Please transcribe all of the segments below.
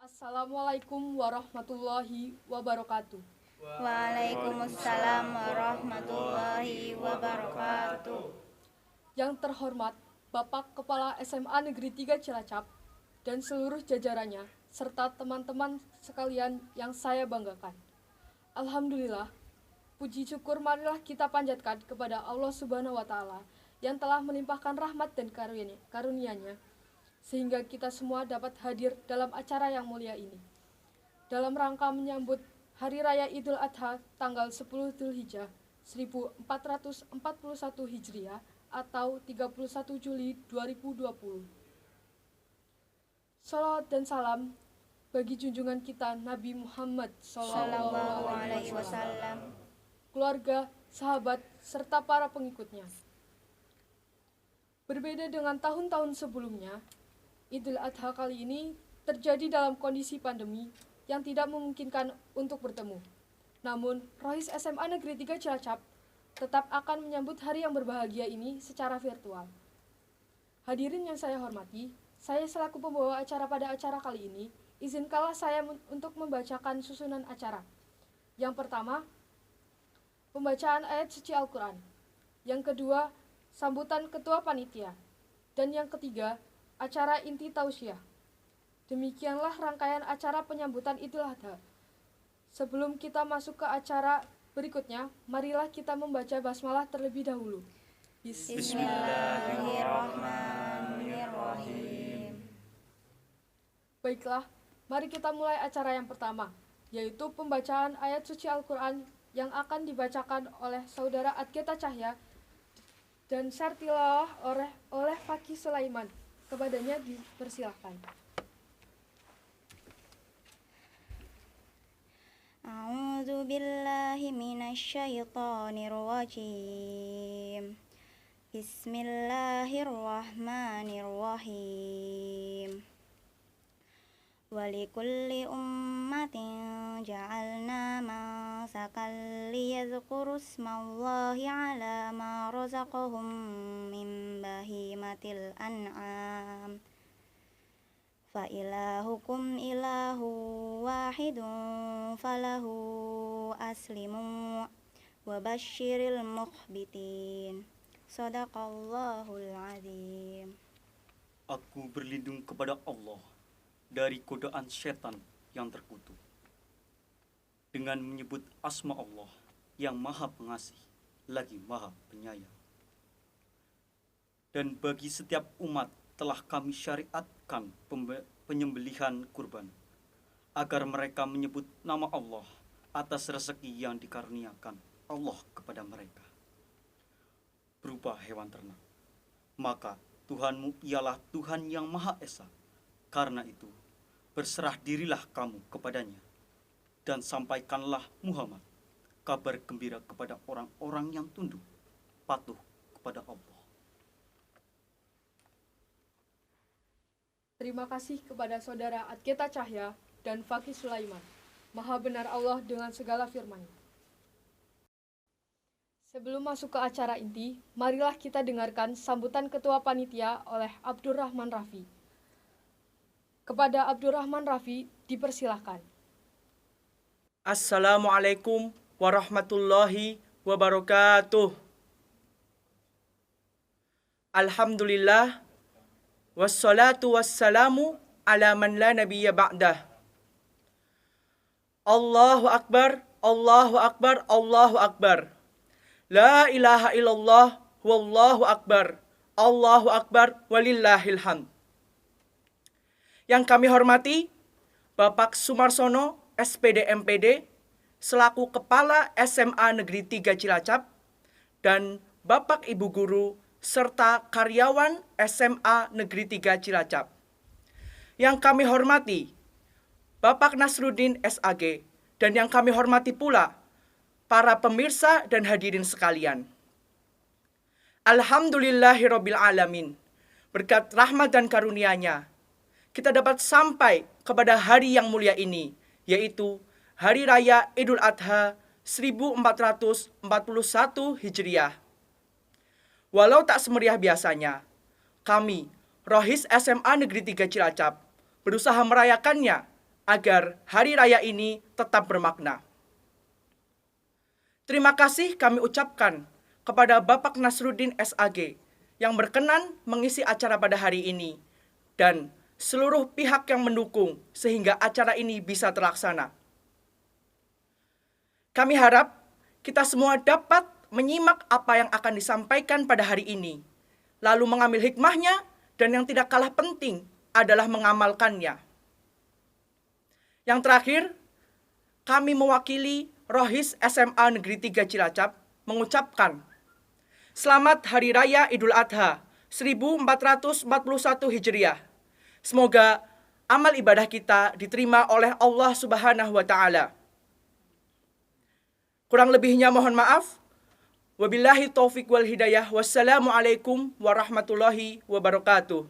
Assalamualaikum warahmatullahi wabarakatuh. Waalaikumsalam warahmatullahi wabarakatuh. Yang terhormat Bapak Kepala SMA Negeri 3 Cilacap dan seluruh jajarannya serta teman-teman sekalian yang saya banggakan. Alhamdulillah, puji syukur marilah kita panjatkan kepada Allah Subhanahu wa taala yang telah melimpahkan rahmat dan karunia-Nya sehingga kita semua dapat hadir dalam acara yang mulia ini. Dalam rangka menyambut Hari Raya Idul Adha tanggal 10 Dzulhijjah 1441 Hijriah atau 31 Juli 2020. Salawat dan salam bagi junjungan kita Nabi Muhammad Sallallahu alaihi wasallam. keluarga, sahabat, serta para pengikutnya. Berbeda dengan tahun-tahun sebelumnya, Idul Adha kali ini terjadi dalam kondisi pandemi yang tidak memungkinkan untuk bertemu. Namun, Rohis SMA Negeri 3 Cilacap tetap akan menyambut hari yang berbahagia ini secara virtual. Hadirin yang saya hormati, saya selaku pembawa acara pada acara kali ini, izinkanlah saya untuk membacakan susunan acara. Yang pertama, pembacaan ayat suci Al-Quran. Yang kedua, sambutan ketua panitia. Dan yang ketiga, acara inti tausiah. Demikianlah rangkaian acara penyambutan Idul Adha. Sebelum kita masuk ke acara berikutnya, marilah kita membaca basmalah terlebih dahulu. Bismillahirrahmanirrahim. Baiklah, mari kita mulai acara yang pertama, yaitu pembacaan ayat suci Al-Quran yang akan dibacakan oleh Saudara Adgeta Cahya dan share tilawah oleh Fakih Sulaiman. Kepadanya dipersilahkan. A'udzu billahi minasyaitonir rajim. Bismillahirrahmanirrahim. Walikulli ummatin ja'alna mansakan liyadhkuru ismallahi ala ma razaqahum min bahimatil an'am. Fa ilahukum ilahu wahidun falahu aslimu wa basyiril mukhbitin. Sadaqallahul azim. Aku berlindung kepada Allah dari godaan setan yang terkutuk dengan menyebut asma Allah yang maha pengasih lagi maha penyayang. Dan bagi setiap umat telah kami syariatkan penyembelihan kurban agar mereka menyebut nama Allah atas rezeki yang dikaruniakan Allah kepada mereka berupa hewan ternak. Maka Tuhanmu ialah Tuhan yang Maha Esa. Karena itu, berserah dirilah kamu kepadanya, dan sampaikanlah Muhammad kabar gembira kepada orang-orang yang tunduk, patuh kepada Allah. Terima kasih kepada Saudara Adgeta Cahya dan Fakih Sulaiman. Maha benar Allah dengan segala firman-Nya. Sebelum masuk ke acara inti, marilah kita dengarkan sambutan Ketua Panitia oleh Abdurrahman Rafi. Kepada Abdurrahman Rafi, dipersilahkan. Assalamualaikum warahmatullahi wabarakatuh. Alhamdulillah, wassalatu wassalamu ala man la nabiyya ba'dah. Allahu Akbar, Allahu Akbar, Allahu Akbar. La ilaha illallah, wallahu Akbar, Allahu Akbar, walillahil hamd. Yang kami hormati, Bapak Sumarsono, SPD MPD, selaku Kepala SMA Negeri 3 Cilacap, dan Bapak Ibu Guru, serta karyawan SMA Negeri 3 Cilacap. Yang kami hormati, Bapak Nasruddin SAG, dan yang kami hormati pula, para pemirsa dan hadirin sekalian. Alhamdulillahirabbil alamin. Berkat rahmat dan karunia-Nya, kita dapat sampai kepada hari yang mulia ini, yaitu Hari Raya Idul Adha 1441 Hijriah. Walau tak semeriah biasanya, kami, Rohis SMA Negeri 3 Cilacap, berusaha merayakannya agar hari raya ini tetap bermakna. Terima kasih kami ucapkan kepada Bapak Nasruddin SAG yang berkenan mengisi acara pada hari ini dan seluruh pihak yang mendukung sehingga acara ini bisa terlaksana. Kami harap kita semua dapat menyimak apa yang akan disampaikan pada hari ini, lalu mengambil hikmahnya, dan yang tidak kalah penting adalah mengamalkannya. Yang terakhir, kami mewakili Rohis SMA Negeri 3 Cilacap mengucapkan Selamat Hari Raya Idul Adha 1441 Hijriah. Semoga amal ibadah kita diterima oleh Allah Subhanahu wa Ta'ala. Kurang lebihnya mohon maaf. Wabillahi taufiq wal hidayah. Wassalamualaikum warahmatullahi wabarakatuh.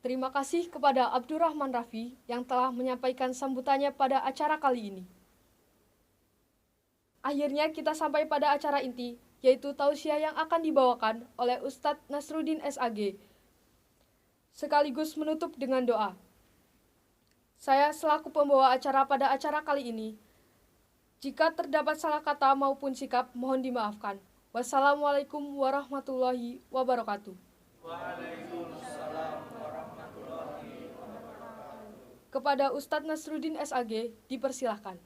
Terima kasih kepada Abdurrahman Rafi yang telah menyampaikan sambutannya pada acara kali ini. Akhirnya kita sampai pada acara inti, yaitu tausiah yang akan dibawakan oleh Ustadz Nasruddin SAG, sekaligus menutup dengan doa. Saya selaku pembawa acara pada acara kali ini, jika terdapat salah kata maupun sikap, mohon dimaafkan. Wassalamualaikum warahmatullahi wabarakatuh. Kepada Ustadz Nasruddin SAG, dipersilahkan.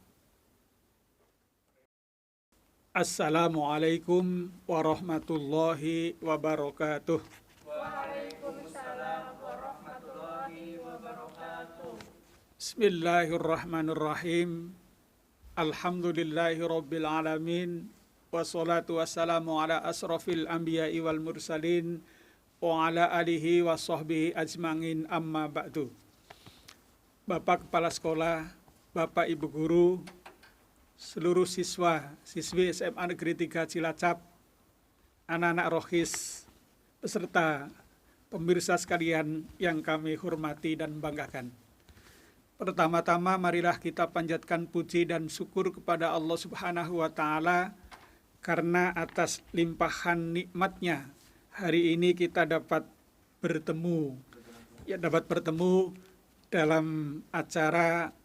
Assalamualaikum warahmatullahi wabarakatuh. Bismillahirrahmanirrahim. Alhamdulillahi rabbil alamin. Wassalatu wassalamu ala asrafil anbiya'i wal mursalin wa ala alihi wa sahbihi ajma'in, amma ba'du. Bapak Kepala Sekolah, Bapak Ibu Guru, seluruh siswa, siswi SMA Negeri 3 Cilacap, anak-anak Rohis, peserta pemirsa sekalian yang kami hormati dan banggakan. Pertama-tama marilah kita panjatkan puji dan syukur kepada Allah Subhanahu wa Ta'ala karena atas limpahan nikmatnya hari ini kita dapat bertemu dalam acara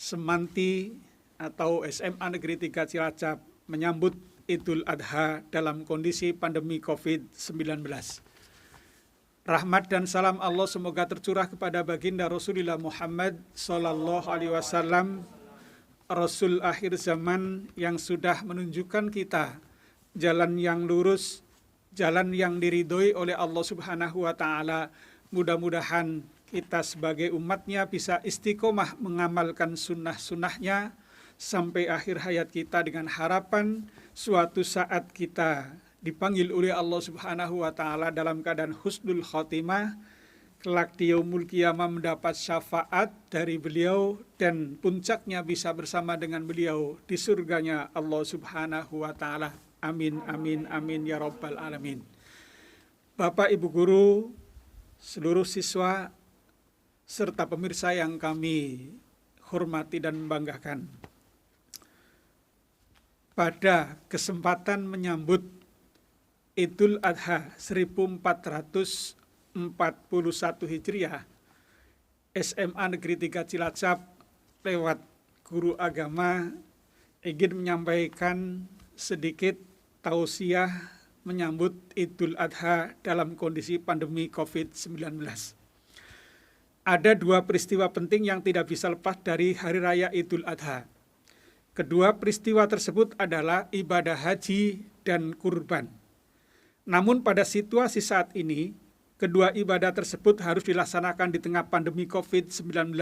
Semanti atau SMA Negeri 3 Cilacap menyambut Idul Adha dalam kondisi pandemi COVID-19. Rahmat dan salam Allah semoga tercurah kepada baginda Rasulullah Muhammad Sallallahu Alaihi Wasallam, Rasul akhir zaman yang sudah menunjukkan kita jalan yang lurus, jalan yang diridhoi oleh Allah Subhanahu wa Ta'ala. Mudah-mudahan kita sebagai umatnya bisa istiqomah mengamalkan sunnah-sunnahnya sampai akhir hayat kita, dengan harapan suatu saat kita dipanggil oleh Allah Subhanahu wa Ta'ala dalam keadaan husnul khotimah, kelak di yaumul qiyamah mendapat syafaat dari beliau dan puncaknya bisa bersama dengan beliau di surganya Allah Subhanahu wa Ta'ala. Amin, amin, amin ya rabbal alamin. Bapak Ibu Guru, seluruh siswa serta pemirsa yang kami hormati dan banggakan. Pada kesempatan menyambut Idul Adha 1441 Hijriah, SMA Negeri 3 Cilacap lewat guru agama ingin menyampaikan sedikit tausiah menyambut Idul Adha dalam kondisi pandemi COVID-19. Ada dua peristiwa penting yang tidak bisa lepas dari Hari Raya Idul Adha. Kedua peristiwa tersebut adalah ibadah haji dan kurban. Namun pada situasi saat ini, kedua ibadah tersebut harus dilaksanakan di tengah pandemi COVID-19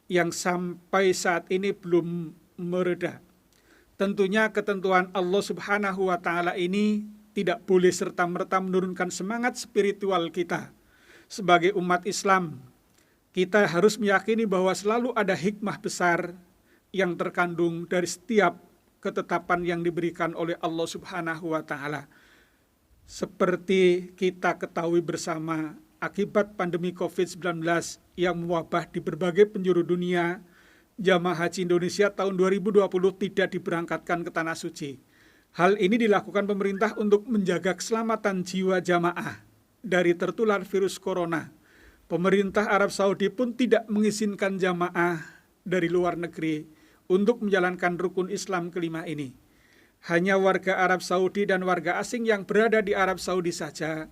yang sampai saat ini belum mereda. Tentunya ketentuan Allah Subhanahu wa Ta'ala ini tidak boleh serta-merta menurunkan semangat spiritual kita. Sebagai umat Islam, kita harus meyakini bahwa selalu ada hikmah besar yang terkandung dari setiap ketetapan yang diberikan oleh Allah Subhanahu wa Ta'ala. Seperti kita ketahui bersama, akibat pandemi COVID-19 yang mewabah di berbagai penjuru dunia, jamaah haji Indonesia tahun 2020 tidak diberangkatkan ke Tanah Suci. Hal ini dilakukan pemerintah untuk menjaga keselamatan jiwa jamaah. dari tertular virus corona, pemerintah Arab Saudi pun tidak mengizinkan jamaah dari luar negeri untuk menjalankan rukun Islam kelima ini. Hanya warga Arab Saudi dan warga asing yang berada di Arab Saudi saja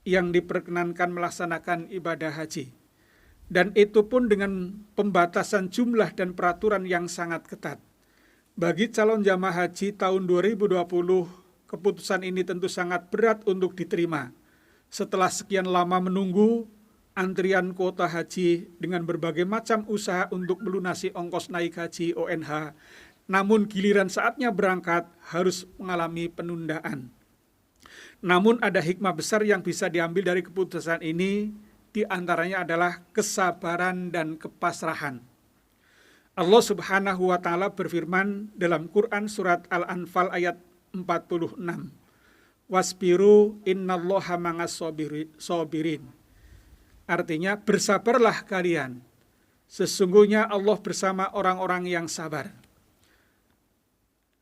yang diperkenankan melaksanakan ibadah haji. Dan itu pun dengan pembatasan jumlah dan peraturan yang sangat ketat. Bagi calon jamaah haji tahun 2020, keputusan ini tentu sangat berat untuk diterima. Setelah sekian lama menunggu antrian kuota haji dengan berbagai macam usaha untuk melunasi ongkos naik haji ONH, namun giliran saatnya berangkat harus mengalami penundaan. Namun ada hikmah besar yang bisa diambil dari keputusan ini, di antaranya adalah kesabaran dan kepasrahan. Allah Subhanahu wa taala berfirman dalam Quran surat Al-Anfal ayat 46. Wasbiru innallaha ma'as sabirin. Artinya bersabarlah kalian. Sesungguhnya Allah bersama orang-orang yang sabar.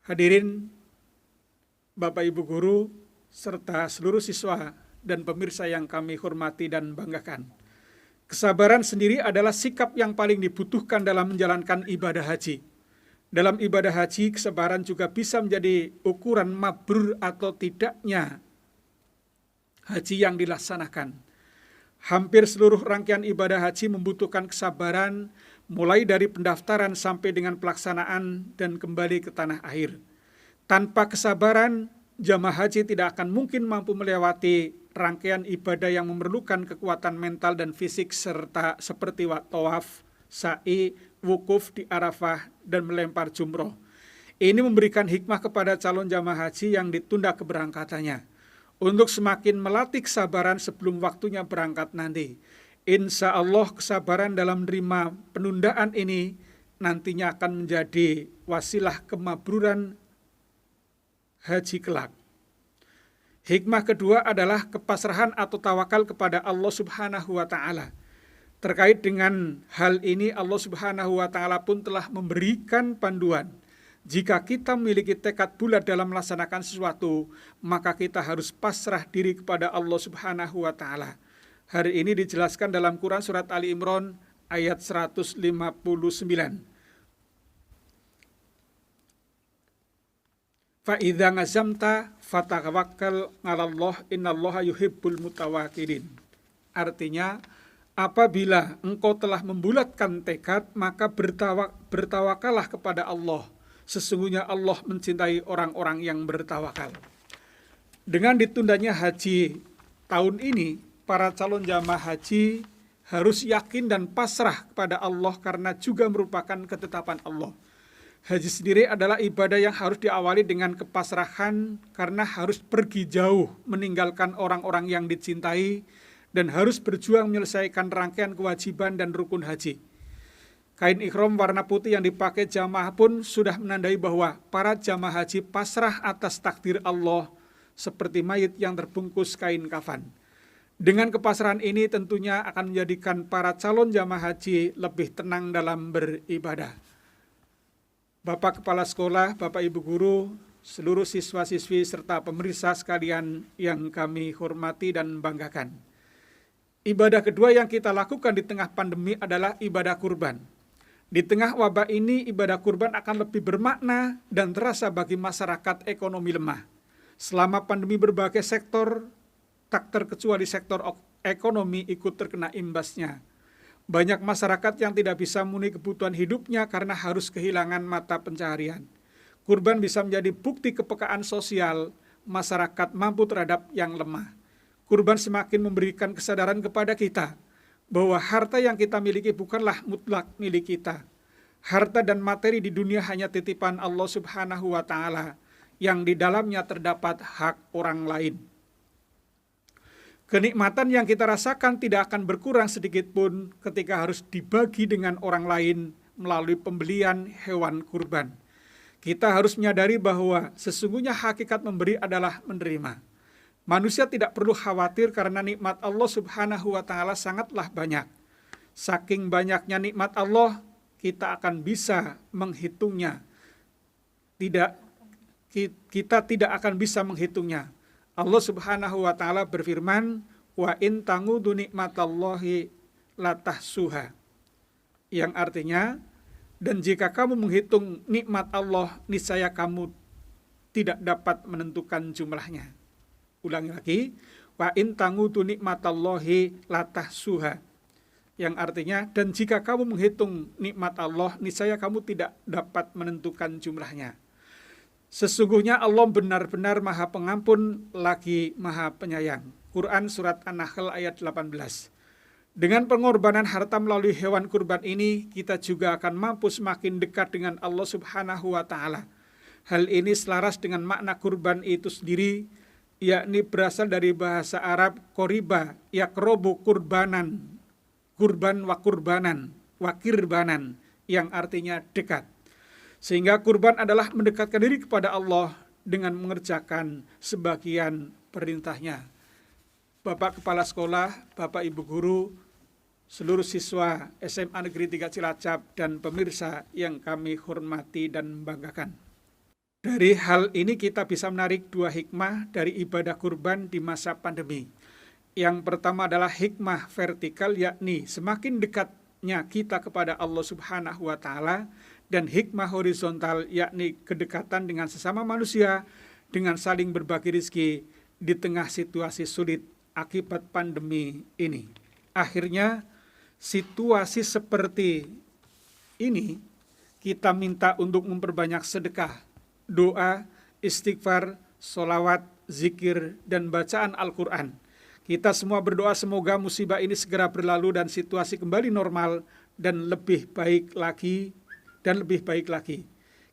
Hadirin Bapak Ibu guru serta seluruh siswa dan pemirsa yang kami hormati dan banggakan. Kesabaran sendiri adalah sikap yang paling dibutuhkan dalam menjalankan ibadah haji. Dalam ibadah haji, kesabaran juga bisa menjadi ukuran mabrur atau tidaknya haji yang dilaksanakan. Hampir seluruh rangkaian ibadah haji membutuhkan kesabaran, mulai dari pendaftaran sampai dengan pelaksanaan dan kembali ke tanah air. Tanpa kesabaran, jamaah haji tidak akan mungkin mampu melewati rangkaian ibadah yang memerlukan kekuatan mental dan fisik serta seperti tawaf, sa'i, wukuf di Arafah, dan melempar jumroh. Ini memberikan hikmah kepada calon jamaah haji yang ditunda keberangkatannya untuk semakin melatih kesabaran sebelum waktunya berangkat nanti. Insya Allah kesabaran dalam menerima penundaan ini nantinya akan menjadi wasilah kemabruran haji kelak. Hikmah kedua adalah kepasrahan atau tawakal kepada Allah Subhanahu wa taala. Terkait dengan hal ini Allah Subhanahu wa taala pun telah memberikan panduan. Jika kita memiliki tekad bulat dalam melaksanakan sesuatu, maka kita harus pasrah diri kepada Allah Subhanahu wa taala. Hari ini dijelaskan dalam Quran surat Ali Imran ayat 159. Fa'idza ngazamta fatawakkal 'alallah innallaha yuhibbul mutawakkilin. Artinya, apabila engkau telah membulatkan tekad, maka bertawakallah kepada Allah. Sesungguhnya Allah mencintai orang-orang yang bertawakal. Dengan ditundanya haji tahun ini, para calon jamaah haji harus yakin dan pasrah kepada Allah karena juga merupakan ketetapan Allah. Haji sendiri adalah ibadah yang harus diawali dengan kepasrahan karena harus pergi jauh meninggalkan orang-orang yang dicintai dan harus berjuang menyelesaikan rangkaian kewajiban dan rukun haji. Kain ihram warna putih yang dipakai jamaah pun sudah menandai bahwa para jamaah haji pasrah atas takdir Allah seperti mayit yang terbungkus kain kafan. Dengan kepasrahan ini tentunya akan menjadikan para calon jamaah haji lebih tenang dalam beribadah. Bapak Kepala Sekolah, Bapak Ibu Guru, seluruh siswa-siswi serta pemirsa sekalian yang kami hormati dan banggakan. Ibadah kedua yang kita lakukan di tengah pandemi adalah ibadah kurban. Di tengah wabah ini, ibadah kurban akan lebih bermakna dan terasa bagi masyarakat ekonomi lemah. Selama pandemi berbagai sektor, tak terkecuali sektor ekonomi ikut terkena imbasnya. Banyak masyarakat yang tidak bisa memenuhi kebutuhan hidupnya karena harus kehilangan mata pencaharian. Kurban bisa menjadi bukti kepekaan sosial masyarakat mampu terhadap yang lemah. Kurban semakin memberikan kesadaran kepada kita bahwa harta yang kita miliki bukanlah mutlak milik kita. Harta dan materi di dunia hanya titipan Allah Subhanahu wa taala yang di dalamnya terdapat hak orang lain. Kenikmatan yang kita rasakan tidak akan berkurang sedikit pun ketika harus dibagi dengan orang lain melalui pembelian hewan kurban. Kita harus menyadari bahwa sesungguhnya hakikat memberi adalah menerima. Manusia tidak perlu khawatir karena nikmat Allah Subhanahu wa taala sangatlah banyak. Saking banyaknya nikmat Allah, kita akan bisa menghitungnya. Kita tidak akan bisa menghitungnya. Allah Subhanahu wa taala berfirman, wa in tangudu nikmatallahi latahsuha, yang artinya, dan jika kamu menghitung nikmat Allah, niscaya kamu tidak dapat menentukan jumlahnya. Ulangi lagi, wa in tangudu nikmatallahi latahsuha, yang artinya, dan jika kamu menghitung nikmat Allah, niscaya kamu tidak dapat menentukan jumlahnya. Sesungguhnya Allah benar-benar Maha Pengampun lagi Maha Penyayang. Quran Surat An-Nahl ayat 18. Dengan pengorbanan harta melalui hewan kurban ini, kita juga akan mampu semakin dekat dengan Allah Subhanahu wa Ta'ala. Hal ini selaras dengan makna kurban itu sendiri, yakni berasal dari bahasa Arab koriba, yakrobu kurbanan, kurban wa kurbanan, wa kirbanan, yang artinya dekat. Sehingga kurban adalah mendekatkan diri kepada Allah dengan mengerjakan sebagian perintahnya. Bapak Kepala Sekolah, Bapak Ibu Guru, seluruh siswa SMA Negeri 3 Cilacap, dan pemirsa yang kami hormati dan banggakan. Dari hal ini kita bisa menarik dua hikmah dari ibadah kurban di masa pandemi. Yang pertama adalah hikmah vertikal, yakni semakin dekatnya kita kepada Allah Subhanahu wa Ta'ala, dan hikmah horizontal, yakni kedekatan dengan sesama manusia dengan saling berbagi rezeki di tengah situasi sulit akibat pandemi ini. Akhirnya situasi seperti ini kita minta untuk memperbanyak sedekah, doa, istighfar, sholawat, zikir, dan bacaan Al-Quran. Kita semua berdoa semoga musibah ini segera berlalu dan situasi kembali normal dan lebih baik lagi.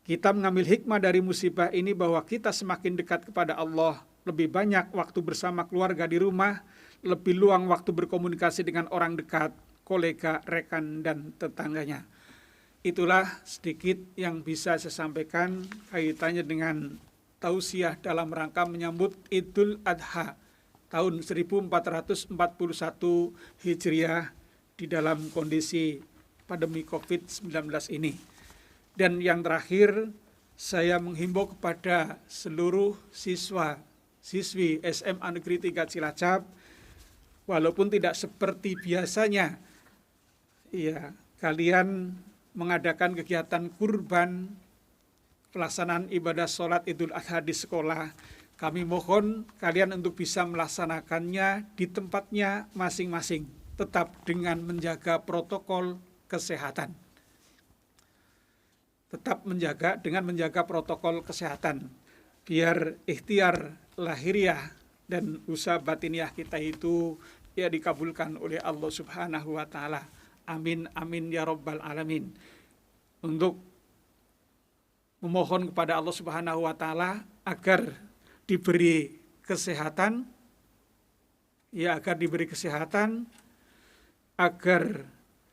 Kita mengambil hikmah dari musibah ini bahwa kita semakin dekat kepada Allah, lebih banyak waktu bersama keluarga di rumah, lebih luang waktu berkomunikasi dengan orang dekat, kolega, rekan, dan tetangganya. Itulah sedikit yang bisa saya sampaikan kaitannya dengan tausiah dalam rangka menyambut Idul Adha tahun 1441 Hijriah di dalam kondisi pandemi COVID-19 ini. Dan yang terakhir, saya menghimbau kepada seluruh siswi SMA Negeri 3 Cilacap, walaupun tidak seperti biasanya, ya, kalian mengadakan kegiatan kurban, pelaksanaan ibadah sholat Idul Adha di sekolah, kami mohon kalian untuk bisa melaksanakannya di tempatnya masing-masing, tetap dengan menjaga protokol kesehatan. Biar ikhtiar lahiriah dan usaha batiniah kita itu ya dikabulkan oleh Allah Subhanahu wa Ta'ala. Amin, amin ya Rabbal Alamin. Untuk memohon kepada Allah Subhanahu wa Ta'ala agar diberi kesehatan, agar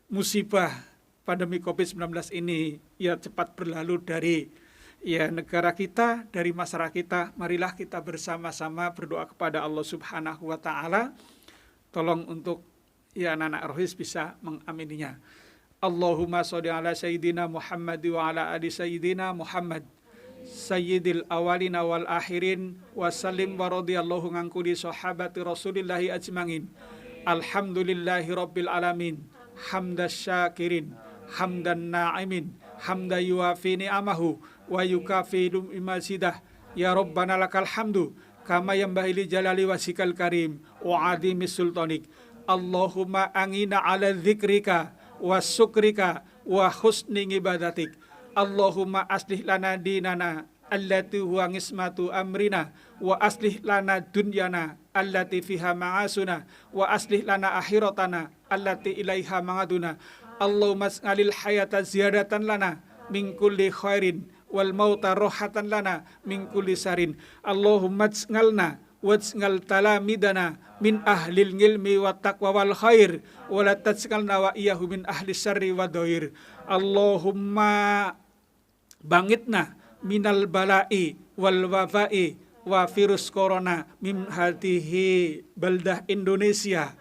musibah pandemi COVID-19 ini ya cepat berlalu dari negara kita, dari masyarakat kita. Marilah kita bersama-sama berdoa kepada Allah Subhanahu wa Ta'ala. Tolong untuk anak-anak rohis bisa mengamininya. Allahumma sholli ala sayyidina Muhammad wa ala ali sayyidina Muhammad sayyidil awalina wal akhirin wa sallim wa radiyallahu an kulli sahabati rasulillahi ajma'in. Alhamdulillahi rabbil alamin, hamdas syakirin, hamdan na'imin, hamda yuafi ni'amahu wa yukafi mazidah. Ya Rabbana lakal hamdu kama yanbaghi li jalali wasikal karim wa adimi sultanik. Allahumma angina ala dzikrika wa syukrika wa husni ibadatik. Allahumma aslih lana dinana allati huwa ngismatu amrina wa aslih lana dunyana allati fiha ma'asuna wa aslih lana akhiratana allati ilaiha ma'aduna. Allahumma as'alil hayata ziyadatan lana min kulli khairin wal mauta rohatan lana min kulli sarin. Allahumma as'alna waj'al talamidana min ahlil ngilmi wa taqwa wal khair wa la taj'alna wa iyyahu min ahli syarri wa dhair. Allahumma bangitna minal bala'i wal wafa'i wa virus corona min hadihi baldah Indonesia.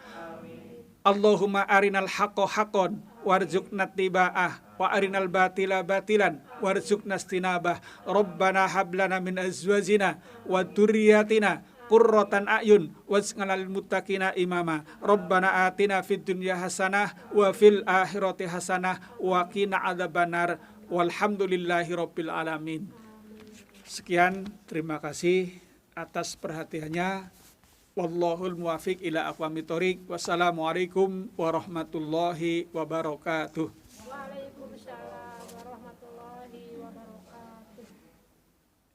Allahumma arinal haqqo haqqon warzuqna tiba'ah wa arinal batila batilan warzuqna istinabah. Rabbana hablana min azwajina wa dzurriyyatina qurratan a'yun waj'alna lil muttaqina imama. Rabbana atina fid dunya hasanah wa fil akhirati hasanah wa qina adzabannar. Walhamdulillahi rabbil alamin. Sekian, terima kasih atas perhatiannya. Wallahul muwafiq ila aqwamit thoriq. Wassalamualaikum warahmatullahi wabarakatuh.